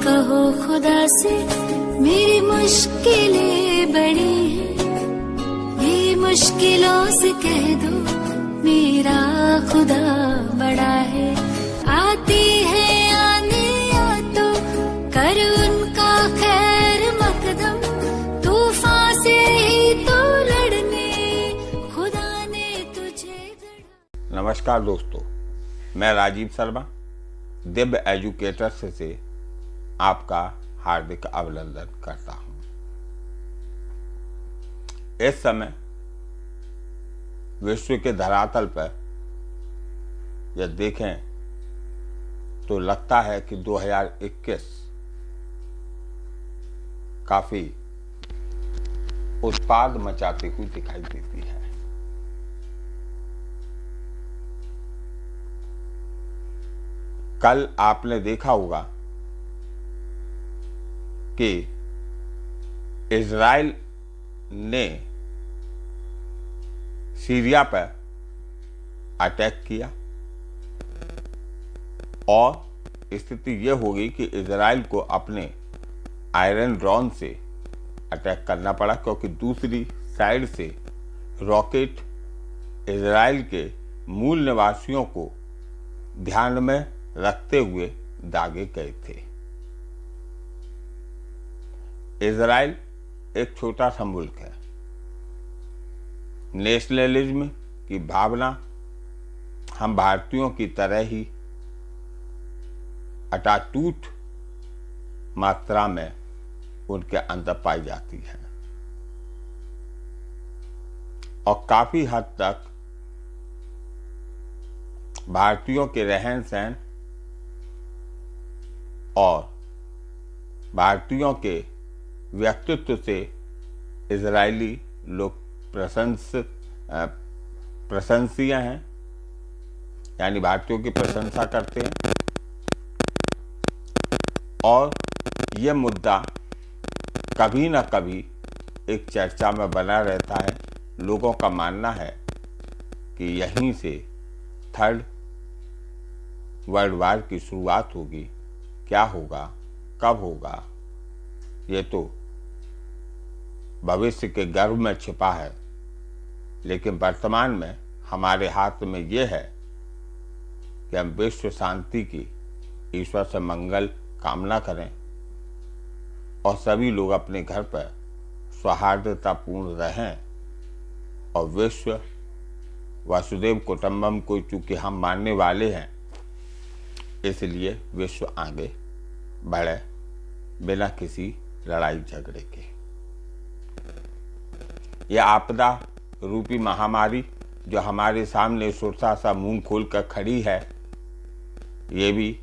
कहो खुदा से मेरी मुश्किलें बड़ी हैं, ये मुश्किलों से कह दो मेरा खुदा बड़ा है। आती है आने या तो कर उनका खैर मकदम, तूफान से ही तो लड़ने खुदा ने तुझे गढ़ा। नमस्कार दोस्तों, मैं राजीव शर्मा दिव्य एजुकेटर्स से आपका हार्दिक अभिनंदन करता हूं। इस समय विश्व के धरातल पर यदि देखें तो लगता है कि 2021 काफी उत्पाद मचाती हुई दिखाई देती है। कल आपने देखा होगा कि इजराइल ने सीरिया पर अटैक किया और स्थिति यह हो गई कि इजराइल को अपने आयरन ड्रोन से अटैक करना पड़ा, क्योंकि दूसरी साइड से रॉकेट इजराइल के मूल निवासियों को ध्यान में रखते हुए दागे गए थे। इजराइल एक छोटा सा मुल्क है। नेशनलिज्म की भावना हम भारतीयों की तरह ही अटाटूट मात्रा में उनके अंदर पाई जाती है और काफी हद तक भारतीयों के रहन सहन और भारतीयों के व्यक्तित्व से इजरायली लोग प्रशंसीय हैं, यानी भारतीयों की प्रशंसा करते हैं। और यह मुद्दा कभी ना कभी एक चर्चा में बना रहता है। लोगों का मानना है कि यहीं से थर्ड वर्ल्ड वार की शुरुआत होगी। क्या होगा, कब होगा, ये तो भविष्य के गर्भ में छिपा है, लेकिन वर्तमान में हमारे हाथ में ये है कि हम विश्व शांति की, ईश्वर से मंगल कामना करें और सभी लोग अपने घर पर सौहार्दतापूर्ण रहें और विश्व वसुदेव कुटुंबकम को चूंकि हम मानने वाले हैं, इसलिए विश्व आगे बढ़े बिना किसी लड़ाई झगड़े के। यह आपदा रूपी महामारी जो हमारे सामने सुरसा सा मुंह खोलकर खड़ी है, ये भी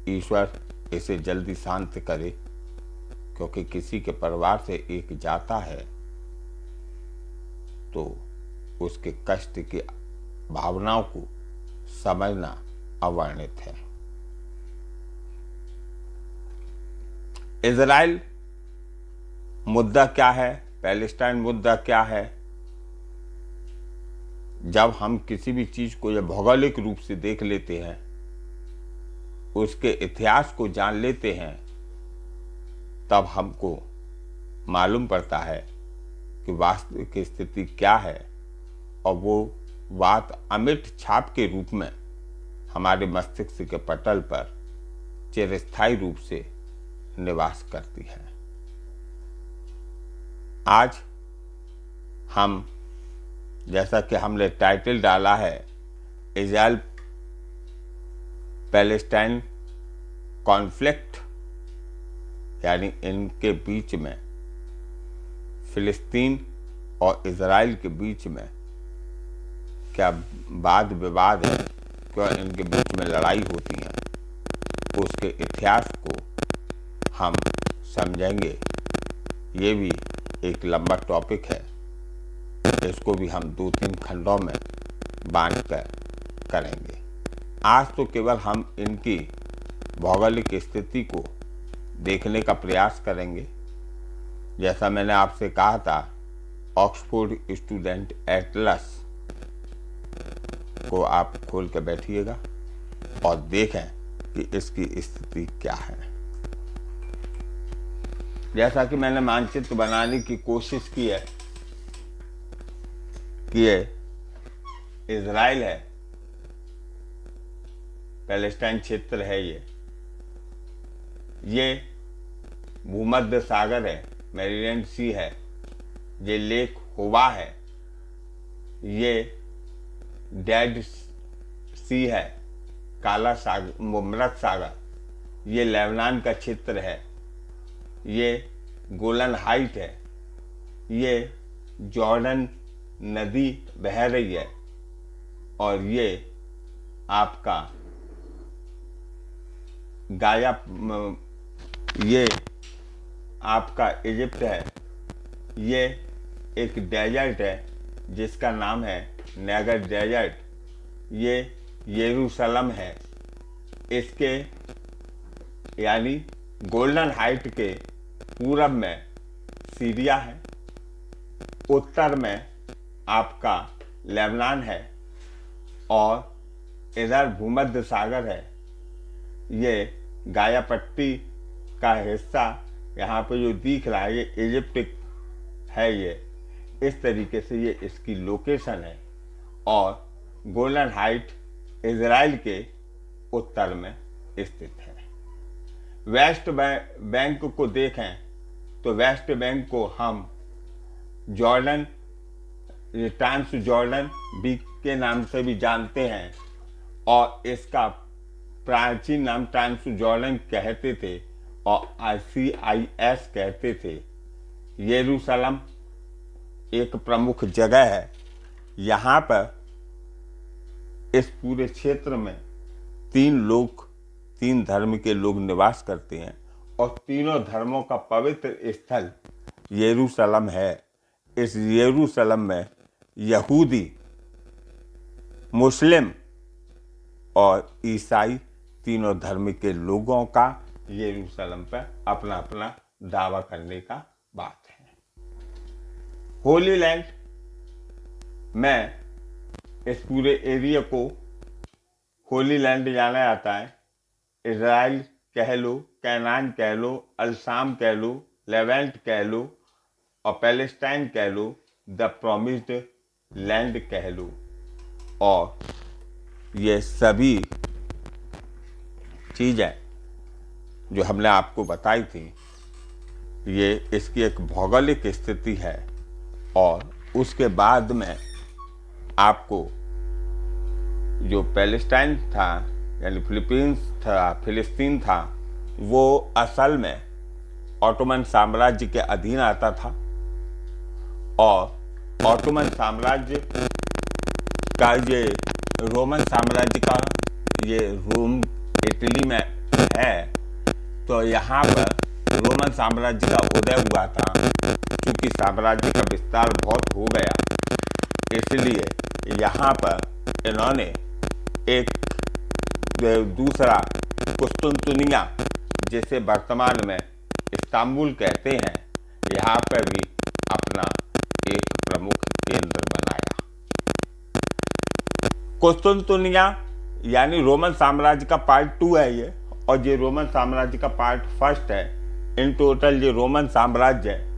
ईश्वर इसे जल्दी शांत करे, क्योंकि किसी के परिवार से एक जाता है तो उसके कष्ट की भावनाओं को समझना अवर्णित है। इजराइल मुद्दा क्या है, पैलेस्टाइन मुद्दा क्या है? जब हम किसी भी चीज को यह भौगोलिक रूप से देख लेते हैं, उसके इतिहास को जान लेते हैं, तब हमको मालूम पड़ता है कि वास्तविक स्थिति क्या है और वो बात अमिट छाप के रूप में हमारे मस्तिष्क के पटल पर चिरस्थायी रूप से निवास करती है। आज हम, जैसा कि हमने टाइटल डाला है, इजराइल पैलेस्टाइन कॉन्फ्लिक्ट, यानी इनके बीच में, फिलिस्तीन और इजराइल के बीच में क्या वाद विवाद है, क्यों इनके बीच में लड़ाई होती है, उसके इतिहास को हम समझेंगे। ये भी एक लंबा टॉपिक है, इसको भी हम 2-3 खंडों में बांट कर करेंगे। आज तो केवल हम इनकी भौगोलिक स्थिति को देखने का प्रयास करेंगे। जैसा मैंने आपसे कहा था, ऑक्सफोर्ड स्टूडेंट एटलस को आप खोल के बैठिएगा और देखें कि इसकी स्थिति क्या है। जैसा कि मैंने मानचित्र बनाने की कोशिश की है कि ये इजराइल है, पैलेस्टाइन क्षेत्र है, ये भूमध्य सागर है, मेरीलैंड सी है, ये लेक होवा है, ये डेड सी है, काला सागर, मृत सागर, ये लेबनान का क्षेत्र है, ये गोलन हाइट है, ये जॉर्डन नदी बह रही है, और ये आपका गाया, ये आपका इजिप्ट है, ये एक डेजर्ट है जिसका नाम है नेगर डेजर्ट, ये यरूशलेम है, इसके यानी गोल्डन हाइट के पूरब में सीरिया है, उत्तर में आपका लेबनान है, और इधर भूमध्य सागर है। ये गाया पट्टी का हिस्सा यहाँ पे जो दिख रहा है, ये इजिप्ट है, ये इस तरीके से ये इसकी लोकेशन है, और गोलन हाइट इजराइल के उत्तर में स्थित है। वेस्ट बैंक को देखें तो वेस्ट बैंक को हम जॉर्डन, ट्रांस जॉर्डन भी के नाम से भी जानते हैं, और इसका प्राचीन नाम ट्रांस जॉर्डन कहते थे और ICIS कहते थे। यरूशलेम एक प्रमुख जगह है। यहाँ पर इस पूरे क्षेत्र में तीन धर्म के लोग निवास करते हैं, और तीनों धर्मों का पवित्र स्थल यरूशलेम है। इस यरूशलेम में यहूदी, मुस्लिम और ईसाई तीनों धर्म के लोगों का यरूशलेम पर अपना अपना दावा करने का बात है। होली लैंड में इस पूरे एरिया को होली लैंड जाना जाता है। इजराइल कह लो, कैनान कह लो, अलसाम कह लो, लेवेंट कह लो, और पैलेस्टाइन कह लो, द प्रॉमिस्ड लैंड कह लो, और ये सभी चीज़ें जो हमने आपको बताई थी, ये इसकी एक भौगोलिक स्थिति है। और उसके बाद में आपको जो पैलेस्टाइन था, यानी फिलिस्तीन था, वो असल में ऑटोमन साम्राज्य के अधीन आता था, और ऑटोमन साम्राज्य का ये रोमन साम्राज्य का ये रोम इटली में है, तो यहाँ पर रोमन साम्राज्य का उदय हुआ था। क्योंकि साम्राज्य का विस्तार बहुत हो गया, इसलिए यहाँ पर इन्होंने एक दूसरा कुस्तुनतुनिया, जिसे वर्तमान में इस्तांबुल कहते हैं, यहाँ पर भी अपना एक प्रमुख केंद्र बनाया। कुस्तुनतुनिया यानी रोमन साम्राज्य का पार्ट 2 है ये, और ये रोमन साम्राज्य का पार्ट 1 है। इन टोटल ये रोमन साम्राज्य है।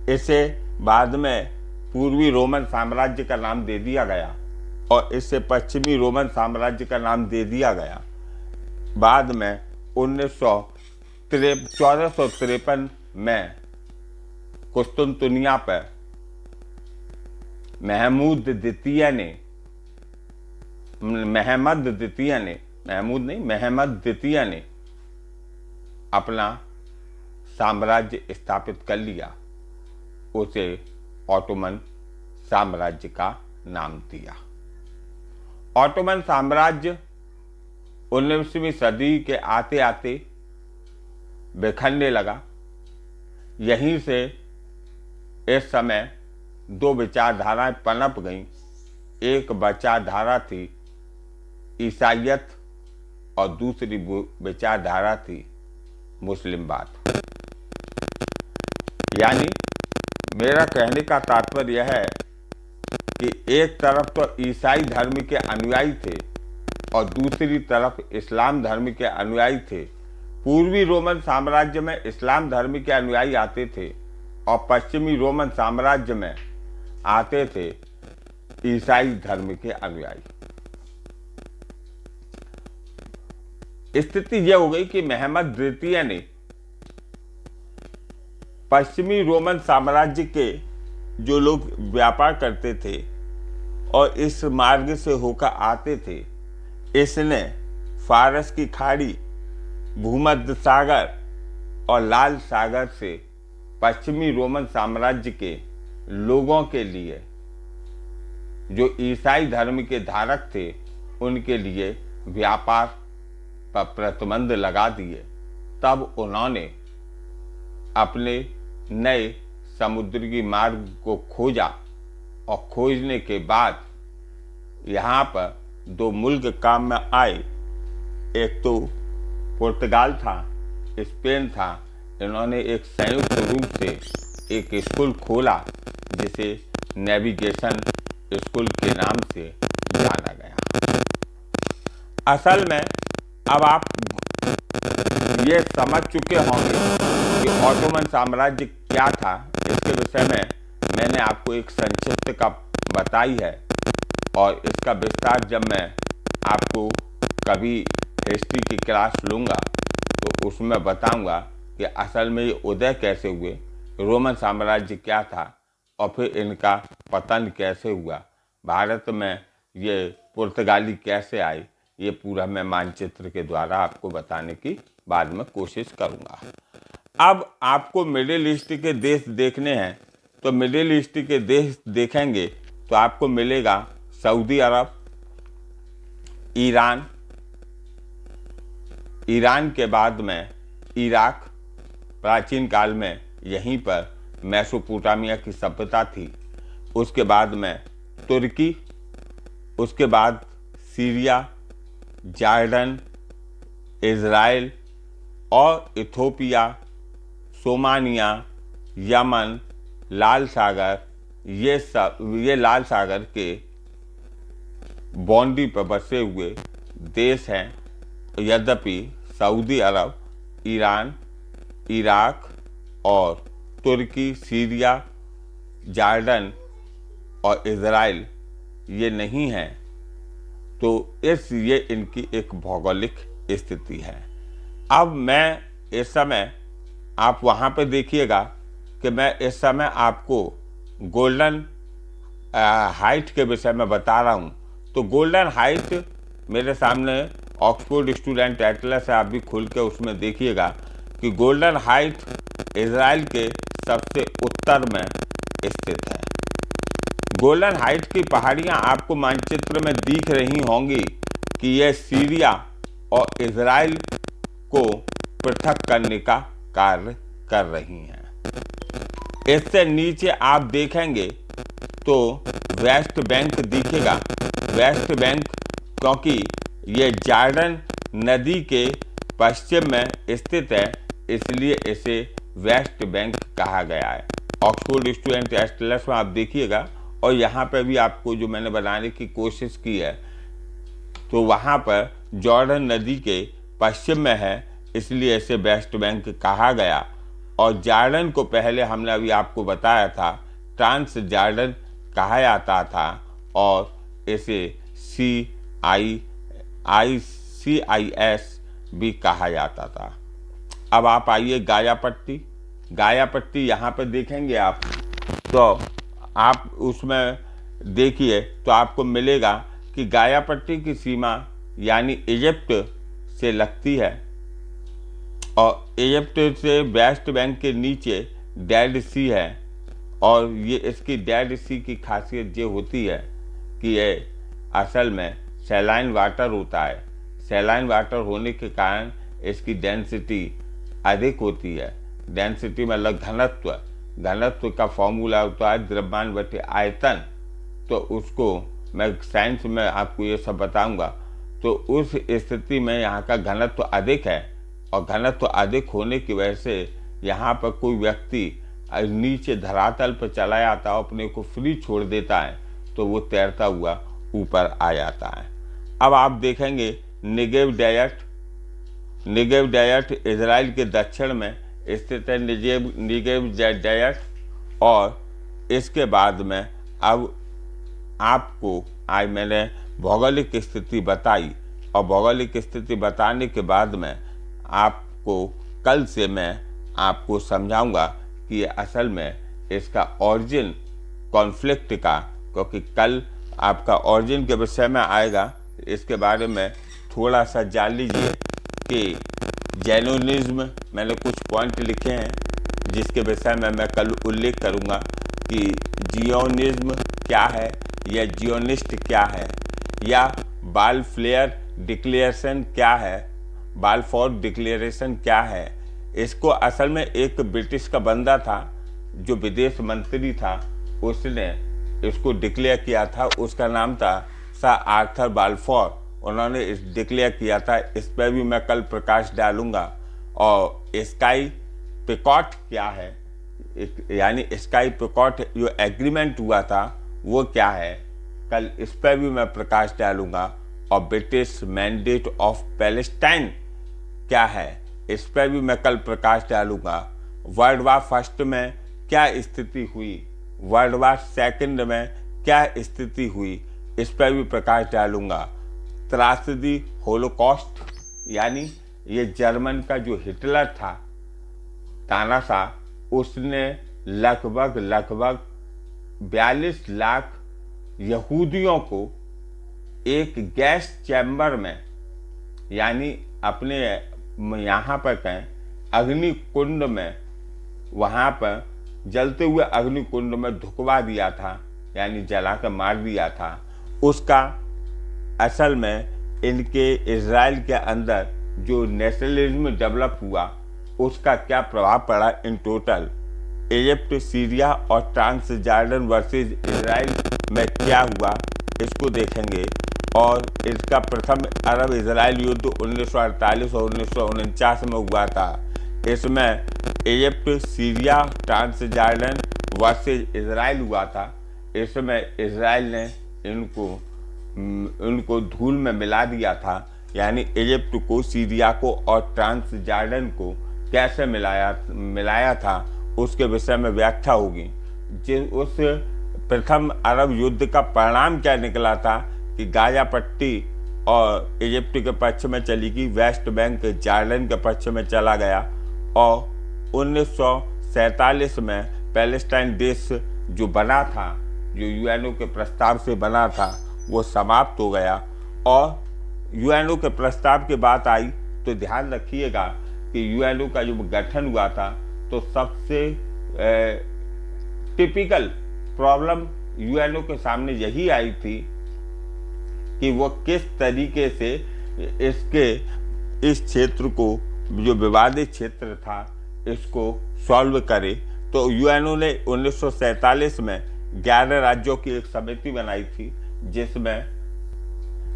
इसे बाद में पूर्वी रोमन साम्राज्य का नाम दे दिया गया, और इससे पश्चिमी रोमन साम्राज्य का नाम दे दिया गया। बाद में 1453 में कुस्तुनतुनिया पर महमूद द्वितीय ने अपना साम्राज्य स्थापित कर लिया। उसे ऑटोमन साम्राज्य का नाम दिया। ऑटोमन साम्राज्य 19वीं सदी के आते आते बिखरने लगा। यहीं से इस समय 2 विचारधाराएं पनप गईं। एक विचारधारा थी ईसाईयत, और दूसरी विचारधारा थी मुस्लिमवाद। यानी मेरा कहने का तात्पर्य यह है कि एक तरफ तो ईसाई धर्म के अनुयायी थे, और दूसरी तरफ इस्लाम धर्म के अनुयायी थे। पूर्वी रोमन साम्राज्य में इस्लाम धर्म के अनुयायी आते थे और पश्चिमी रोमन साम्राज्य में आते थे ईसाई धर्म के अनुयायी। स्थिति यह हो गई कि महमद द्वितीय ने पश्चिमी रोमन साम्राज्य के जो लोग व्यापार करते थे और इस मार्ग से होकर आते थे, इसने फारस की खाड़ी, भूमध्य सागर और लाल सागर से पश्चिमी रोमन साम्राज्य के लोगों के लिए, जो ईसाई धर्म के धारक थे, उनके लिए व्यापार पर प्रतिबंध लगा दिए। तब उन्होंने अपने नए समुद्री मार्ग को खोजा और खोजने के बाद यहाँ पर दो मुल्क काम में आए। एक तो पुर्तगाल था, स्पेन था। इन्होंने एक संयुक्त रूप से एक स्कूल खोला जिसे नेविगेशन स्कूल के नाम से जाना गया। असल में अब आप ये समझ चुके होंगे कि ऑटोमन साम्राज्य क्या था। इसके विषय में मैंने आपको एक संक्षिप्त का बताई है और इसका विस्तार जब मैं आपको कभी हिस्ट्री की क्लास लूँगा तो उसमें बताऊंगा कि असल में ये उदय कैसे हुए, रोमन साम्राज्य क्या था और फिर इनका पतन कैसे हुआ, भारत में ये पुर्तगाली कैसे आए। ये पूरा मैं मानचित्र के द्वारा आपको बताने की बाद में कोशिश करूंगा। अब आपको मिडिल ईस्ट के देश देखने हैं तो मिडिल ईस्ट के देश देखेंगे तो आपको मिलेगा सऊदी अरब, ईरान, ईरान के बाद में इराक। प्राचीन काल में यहीं पर मेसोपोटामिया की सभ्यता थी। उसके बाद में तुर्की, उसके बाद सीरिया, जॉर्डन, इज़राइल और इथोपिया, सोमानिया, यमन, लाल सागर, ये लाल सागर के बाउंड्री पर बसे हुए देश हैं। यद्यपि सऊदी अरब, ईरान, इराक और तुर्की, सीरिया, जॉर्डन और इज़राइल ये नहीं हैं, तो ये इनकी एक भौगोलिक स्थिति है। अब मैं इस समय, आप वहाँ पे देखिएगा कि मैं इस समय आपको गोल्डन हाइट के विषय में बता रहा हूँ। तो गोल्डन हाइट मेरे सामने ऑक्सफोर्ड स्टूडेंट एटलस है, आप भी खुल के उसमें देखिएगा कि गोल्डन हाइट इज़राइल के सबसे उत्तर में स्थित है। गोल्डन हाइट की पहाड़ियाँ आपको मानचित्र में दिख रही होंगी कि यह सीरिया और इज़राइल को पृथक करने का कार्य कर रही हैं। इससे नीचे आप देखेंगे तो वेस्ट बैंक दिखेगा। वेस्ट बैंक क्योंकि ये जॉर्डन नदी के पश्चिम में स्थित है, इसलिए इसे वेस्ट बैंक कहा गया है। ऑक्सफोर्ड स्टूडेंट एटलस में आप देखिएगा, और यहाँ पर भी आपको जो मैंने बनाने की कोशिश की है तो वहाँ पर जॉर्डन नदी के पश्चिम में है, इसलिए इसे वेस्ट बैंक कहा गया। और जॉर्डन को पहले हमने अभी आपको बताया था ट्रांस जॉर्डन कहा जाता था और इसे CIS भी कहा जाता था। अब आप आइए गाया पट्टी। गाया पट्टी यहाँ पर देखेंगे आप, तो आप उसमें देखिए तो आपको मिलेगा कि गाया पट्टी की सीमा यानी इजिप्ट से लगती है और इजिप्ट से वेस्ट बैंक के नीचे डेड सी है। और ये इसकी डेड सी की खासियत ये होती है कि ये असल में सैलाइन वाटर होता है। सैलाइन वाटर होने के कारण इसकी डेंसिटी अधिक होती है। डेंसिटी मतलब घनत्व, घनत्व का फॉर्मूला होता है द्रव्यमान बटे आयतन। तो उसको मैं साइंस में आपको ये सब बताऊंगा। तो उस स्थिति में यहाँ का घनत्व अधिक है और घनत्व अधिक होने की वजह से यहाँ पर कोई व्यक्ति नीचे धरातल पर चला जाता है, अपने को फ्री छोड़ देता है तो वो तैरता हुआ ऊपर आ जाता है। अब आप देखेंगे नेगेव डेजर्ट निगेव डायट इजराइल के दक्षिण में स्थित है, निगेव डायट। और इसके बाद में अब आपको आज मैंने भौगोलिक स्थिति बताई, और भौगोलिक स्थिति बताने के बाद में आपको कल से मैं आपको समझाऊंगा कि ये असल में इसका ओरिजिन कॉन्फ्लिक्ट का, क्योंकि कल आपका ओरिजिन के विषय में आएगा। इसके बारे में थोड़ा सा जान लीजिए कि जैनोनिज्म, मैंने कुछ पॉइंट लिखे हैं जिसके विषय में मैं कल उल्लेख करूंगा कि जियोनिज्म क्या है या जियोनिस्ट क्या है, या बालफ्लेयर डिक्लेरेशन क्या है, बालफोर डिक्लेरेशन क्या है। इसको असल में एक ब्रिटिश का बंदा था जो विदेश मंत्री था, उसने इसको डिक्लेयर किया था। उसका नाम था सर आर्थर बालफोर। उन्होंने इस डिक्लेयर किया था। इस पर भी मैं कल प्रकाश डालूंगा। और स्काई पिकॉट क्या है, यानी स्काई पिकॉट जो एग्रीमेंट हुआ था वो क्या है, कल इस पर भी मैं प्रकाश डालूंगा। और ब्रिटिश मैंडेट ऑफ पैलेस्टाइन क्या है, इस पर भी मैं कल प्रकाश डालूंगा। वर्ल्ड वार फर्स्ट में क्या स्थिति हुई, वर्ल्ड वार सेकंड में क्या स्थिति हुई, इस पर भी प्रकाश डालूंगा। त्रासदी होलोकॉस्ट, यानी ये जर्मन का जो हिटलर था, तानाशाह, उसने लगभग 42 लाख यहूदियों को एक गैस चैम्बर में, यानी अपने यहाँ पर कहें अग्निकुंड में, वहाँ पर जलते हुए अग्निकुंड में धुकवा दिया था, यानी जला कर मार दिया था। उसका असल में इनके इजराइल के अंदर जो नेशनलिज्म डेवलप हुआ उसका क्या प्रभाव पड़ा इन टोटल। इजिप्ट, सीरिया और ट्रांसजॉर्डन वर्सेस इजराइल में क्या हुआ इसको देखेंगे। और इसका प्रथम अरब इजराइल युद्ध 1948 और 1949 में हुआ था। इसमें Egypt, Syria, Transjordan versus Israel हुआ था। इसमें इजराइल ने इनको धूल में मिला दिया था, यानी इजिप्ट को, सीरिया को और ट्रांसजॉर्डन को कैसे मिलाया था उसके विषय में व्याख्या होगी। उस प्रथम अरब युद्ध का परिणाम क्या निकला था कि गाजा पट्टी और इजिप्ट के पक्ष में चली गई, वेस्ट बैंक जॉर्डन के पक्ष में चला गया। और 1947 में पैलेस्टाइन देश जो बना था, जो यूएनओ के प्रस्ताव से बना था, वो समाप्त हो गया। और यूएनओ के प्रस्ताव की बात आई तो ध्यान रखिएगा कि यूएनओ का जो गठन हुआ था तो सबसे टिपिकल प्रॉब्लम यूएनओ के सामने यही आई थी कि वो किस तरीके से इस क्षेत्र को, जो विवादित क्षेत्र था, इसको सॉल्व करे। तो यूएनओ ने 1947 में 11 राज्यों की एक समिति बनाई थी, जिसमें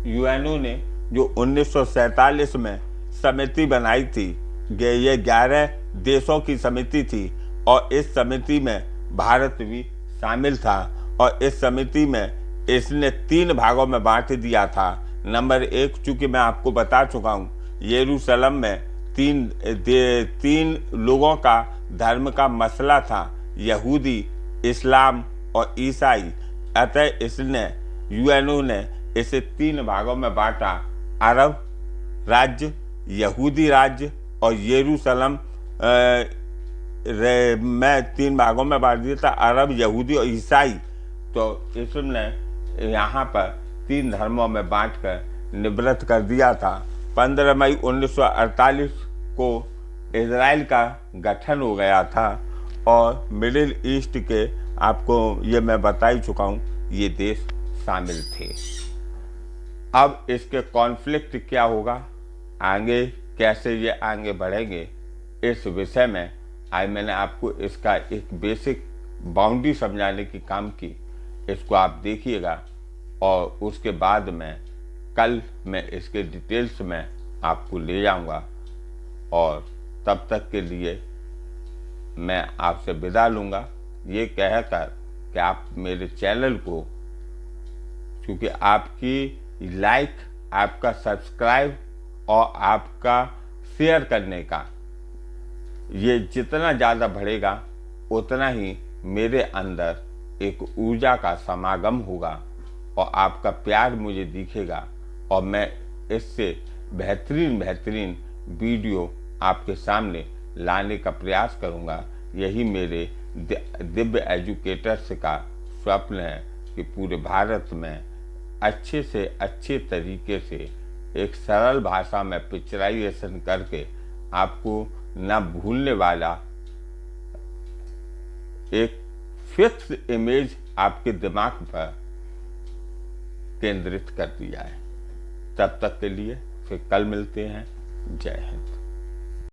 यूएनओ ने जो 1947 में समिति बनाई थी, ये 11 देशों की समिति थी। और इस समिति में भारत भी शामिल था। और इस समिति में इसने 3 भागों में बांट दिया था। नंबर 1, चूंकि मैं आपको बता चुका हूँ, यरूशलेम में 3 लोगों का धर्म का मसला था, यहूदी, इस्लाम और ईसाई। अतः इसने, यूएनओ ने इसे 3 भागों में बांटा, अरब राज्य, यहूदी राज्य और यरूशलेम में 3 भागों में बांट दिया था, अरब, यहूदी और ईसाई। तो इसने यहाँ पर 3 धर्मों में बांटकर निवृत्त कर दिया था। 15 मई 1948 को इजराइल का गठन हो गया था। और मिडिल ईस्ट के, आपको ये मैं बता ही चुका हूँ, ये देश शामिल थे। अब इसके कॉन्फ्लिक्ट क्या होगा, आगे कैसे ये आगे बढ़ेंगे, इस विषय में आज मैंने आपको इसका एक बेसिक बाउंड्री समझाने की काम की। इसको आप देखिएगा और उसके बाद में कल मैं इसके डिटेल्स में आपको ले जाऊंगा। और तब तक के लिए मैं आपसे विदा लूँगा, ये कहकर कि आप मेरे चैनल को, क्योंकि आपकी लाइक, आपका सब्सक्राइब और आपका शेयर करने का, ये जितना ज़्यादा बढ़ेगा उतना ही मेरे अंदर एक ऊर्जा का समागम होगा और आपका प्यार मुझे दिखेगा और मैं इससे बेहतरीन वीडियो आपके सामने लाने का प्रयास करूंगा। यही मेरे दिव्य एजुकेटर्स का स्वप्न है कि पूरे भारत में अच्छे से अच्छे तरीके से एक सरल भाषा में पिक्चराइजेशन करके आपको न भूलने वाला एक फिक्स इमेज आपके दिमाग पर केंद्रित कर दिया है। तब तक के लिए फिर कल मिलते हैं। जय हिंद।